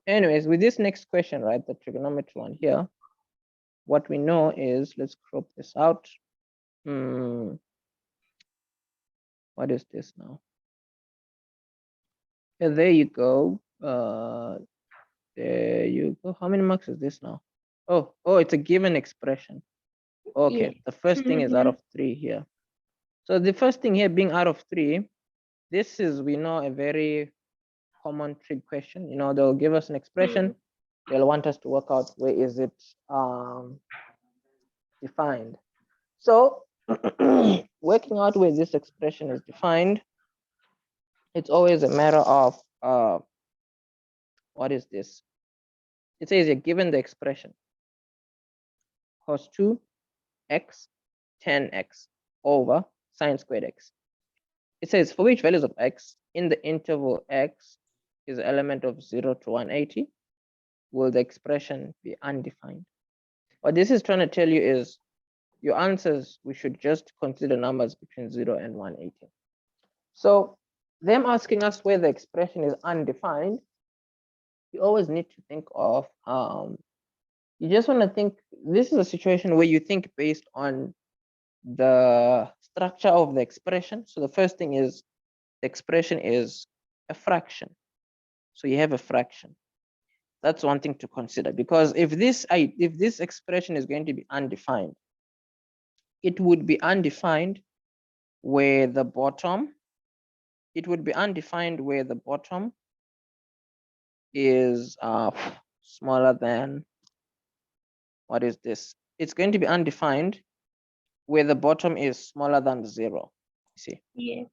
anyways, with this next question, right, the trigonometry one here, what we know is, let's crop this out. What is this now? Yeah, there you go. There you go. How many marks is this now? Oh, it's a given expression. Okay, Yeah. the first thing is out of 3 here. So the first thing here being out of 3, this is, we know, a very common trig question. You know, they'll give us an expression. They'll want us to work out where is it defined. So working out where this expression is defined, it's always a matter of what is this? It says you're given the expression cos 2x tan x over sine squared x. It says for which values of x in the interval x is the element of 0 to 180 will the expression be undefined. What this is trying to tell you is your answers, we should just consider numbers between 0 and 180. So them asking us where the expression is undefined, you always need to think of, you just want to think, this is a situation where you think based on the structure of the expression. So the first thing is the expression is a fraction. So you have a fraction. That's one thing to consider, because if this expression is going to be undefined, it would be undefined where the bottom, is smaller than, what is this? It's going to be undefined where the bottom is smaller than 0. You see? Yes.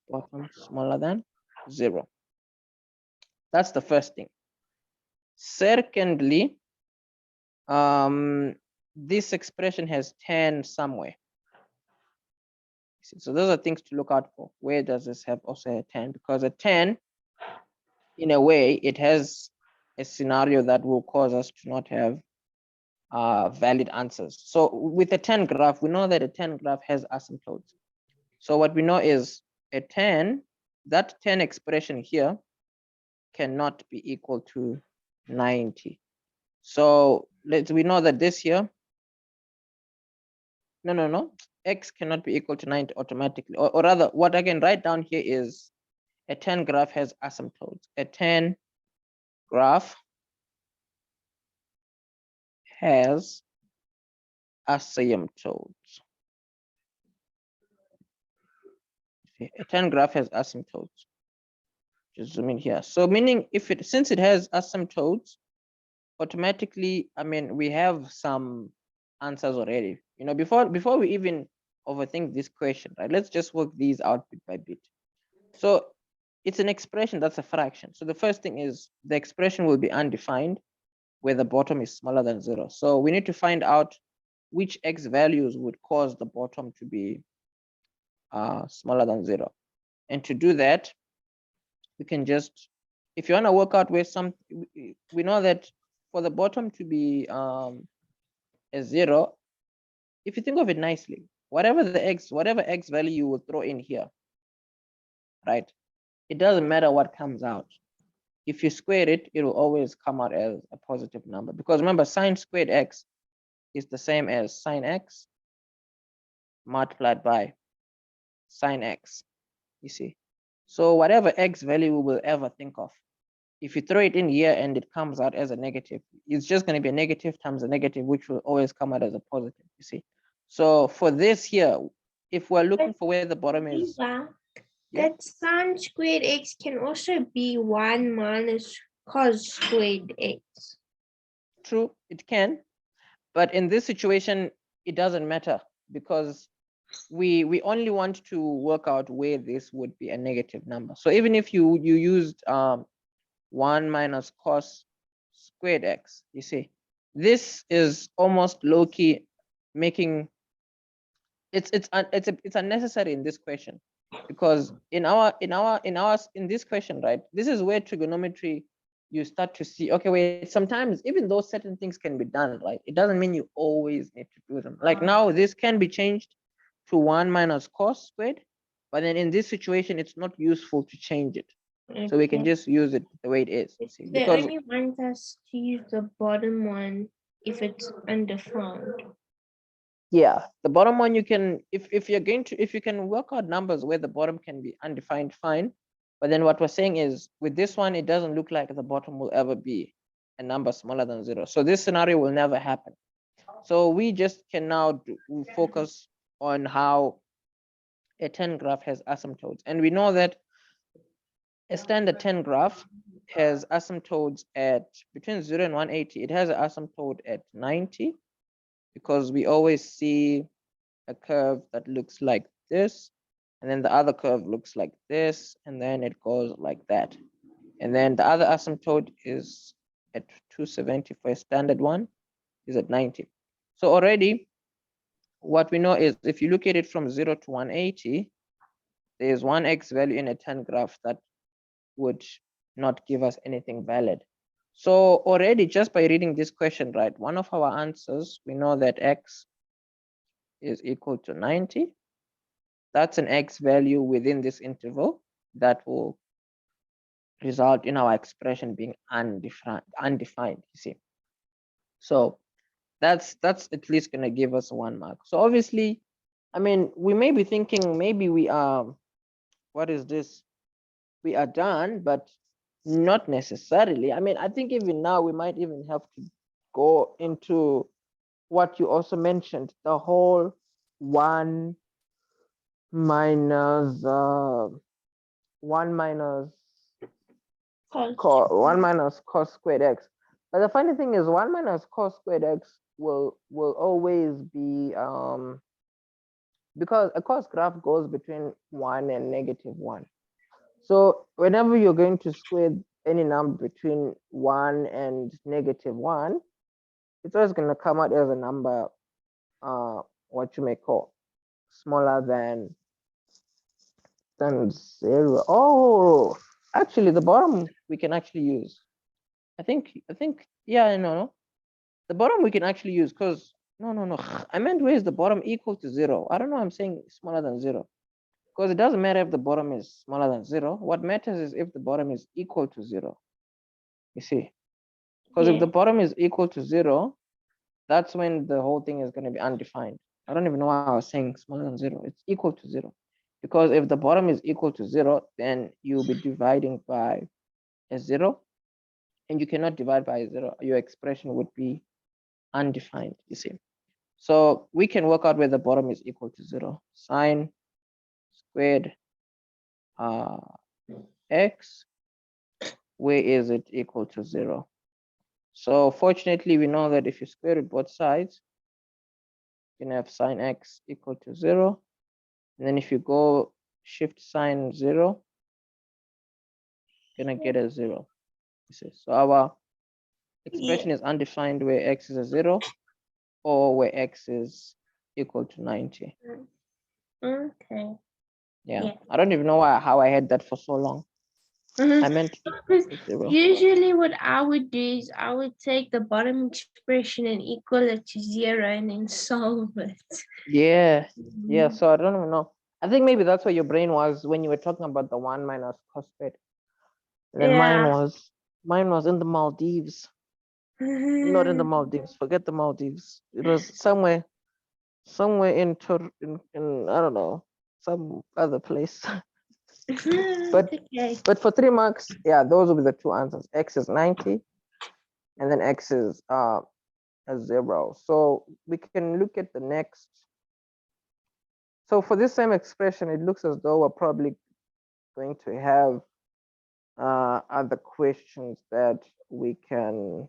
Bottom smaller than 0. That's the first thing. Secondly, this expression has tan somewhere. So those are things to look out for. Where does this have also a tan? Because a tan, in a way, it has a scenario that will cause us to not have valid answers. So with a tan graph, we know that a tan graph has asymptotes. So what we know is a tan, that tan expression here cannot be equal to 90. So we know that this here, no, x cannot be equal to 90 automatically. Or rather, what I can write down here is a tan graph has asymptotes. A tan graph has asymptotes. A tan graph has asymptotes. Just zoom in here. So meaning since it has asymptotes, automatically, I mean, we have some answers already. You know, before we even overthink this question, right? Let's just work these out bit by bit. So it's an expression that's a fraction. So the first thing is the expression will be undefined where the bottom is smaller than 0. So we need to find out which x values would cause the bottom to be smaller than 0. And to do that, we can just, if you want to work out where we know that for the bottom to be a 0, if you think of it nicely, whatever x value you will throw in here, right? It doesn't matter what comes out. If you square it, it will always come out as a positive number, because remember, sine squared x is the same as sine x multiplied by sine x, you see. So whatever x value we will ever think of, if you throw it in here and it comes out as a negative, it's just going to be a negative times a negative, which will always come out as a positive, you see. So for this here, if we're looking for where the bottom is, that sine squared x can also be 1 minus cos squared x. True, it can, but in this situation, it doesn't matter, because we only want to work out where this would be a negative number. So even if you used 1 minus cos squared x, you see, this is almost low-key making it's unnecessary in this question, because in this question, right, this is where trigonometry, you start to see, okay, wait, sometimes even though certain things can be done, right, it doesn't mean you always need to do them. Like now, this can be changed to 1 minus cos squared, but then in this situation, it's not useful to change it. So we can Okay. just use it the way it is. See, They because only want us to use the bottom one if it's undefined. yeah, the bottom one you can, if you're going to, if you can work out numbers where the bottom can be undefined, fine. But then what we're saying is with this one, it doesn't look like the bottom will ever be a number smaller than 0. So this scenario will never happen. So we just can now focus on how a 10 graph has asymptotes. And we know that a standard 10 graph has asymptotes at between 0 and 180. It has an asymptote at 90 because we always see a curve that looks like this, and then the other curve looks like this, and then it goes like that. And then the other asymptote is at 270 for a standard one, is at 90. So already what we know is if you look at it from 0 to 180, there's one x value in a 10 graph that would not give us anything valid. So already just by reading this question, right, one of our answers, we know that x is equal to 90. That's an x value within this interval that will result in our expression being undefined, you see. So that's at least going to give us 1 mark. So obviously, I mean, we may be thinking maybe we are, what is this? We are done, but not necessarily. I mean, I think even now we might even have to go into what you also mentioned, the whole 1 minus 1 minus Cos 1 minus cos squared x. But the funny thing is 1 minus cos squared x will always be because a cos graph goes between 1 and -1. So whenever you're going to square any number between 1 and -1, it's always going to come out as a number what you may call smaller than 0. Oh, actually the bottom we can actually use. I think, yeah, no. The bottom we can actually use because no. I meant where is the bottom equal to 0? I don't know. I'm saying smaller than 0 because it doesn't matter if the bottom is smaller than 0. What matters is if the bottom is equal to 0. You see, because if the bottom is equal to 0, that's when the whole thing is going to be undefined. I don't even know why I was saying smaller than 0. It's equal to 0 because if the bottom is equal to 0, then you'll be dividing by a 0, and you cannot divide by a 0. Your expression would be undefined, you see. So we can work out where the bottom is equal to 0. Sine squared x, where is it equal to 0? So fortunately, we know that if you square root both sides, you can have sine x equal to 0. And then if you go shift sine 0, you're gonna get a 0. You see? So our expression is undefined where x is a 0 or where x is equal to 90. Okay. Yeah. I don't even know how I had that for so long. I meant usually what I would do is I would take the bottom expression and equal it to 0 and then solve it. Yeah. So I don't even know. I think maybe that's where your brain was when you were talking about the 1 minus cos squared. And then mine was in the Maldives. Not in the Maldives. Forget the Maldives. It was somewhere in I don't know, some other place. But for 3 marks, yeah, those will be the two answers. X is 90, and then X is a 0. So we can look at the next. So for this same expression, it looks as though we're probably going to have other questions that we can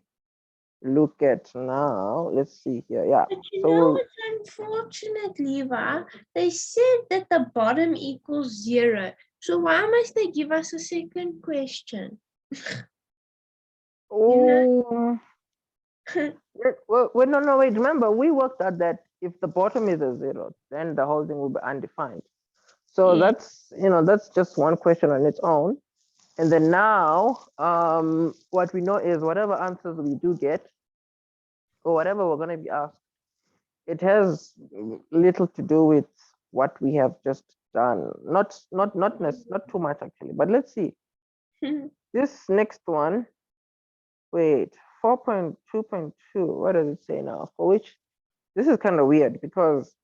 look at now. Let's see here. Yeah. But you know what's unfortunate, Levi? They said that the bottom equals 0. So why must they give us a second question? Oh, well, no, wait. Remember, we worked out that if the bottom is a 0, then the whole thing will be undefined. So that's just one question on its own. And then now, what we know is whatever answers we do get, or whatever we're going to be asked, it has little to do with what we have just done. Not too much actually, but let's see. This next one, wait, 4.2.2, what does it say now? For which, this is kind of weird because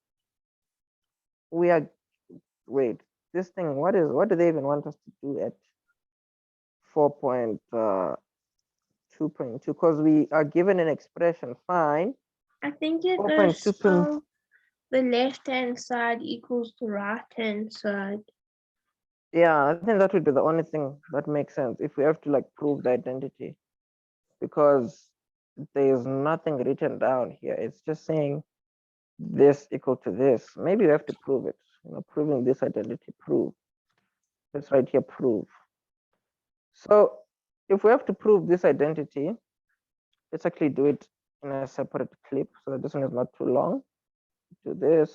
we are, wait, this thing, what do they even want us to do at 4.2.2? Because we are given an expression, fine. I think you're gonna 4.2. solve the left-hand side equals the right-hand side. Yeah, I think that would be the only thing that makes sense if we have to like prove the identity, because there is nothing written down here. It's just saying this equal to this. Maybe we have to prove it. Proving this identity, prove. Let's write here, prove. So if we have to prove this identity, let's actually do it in a separate clip so that this one is not too long. Do this.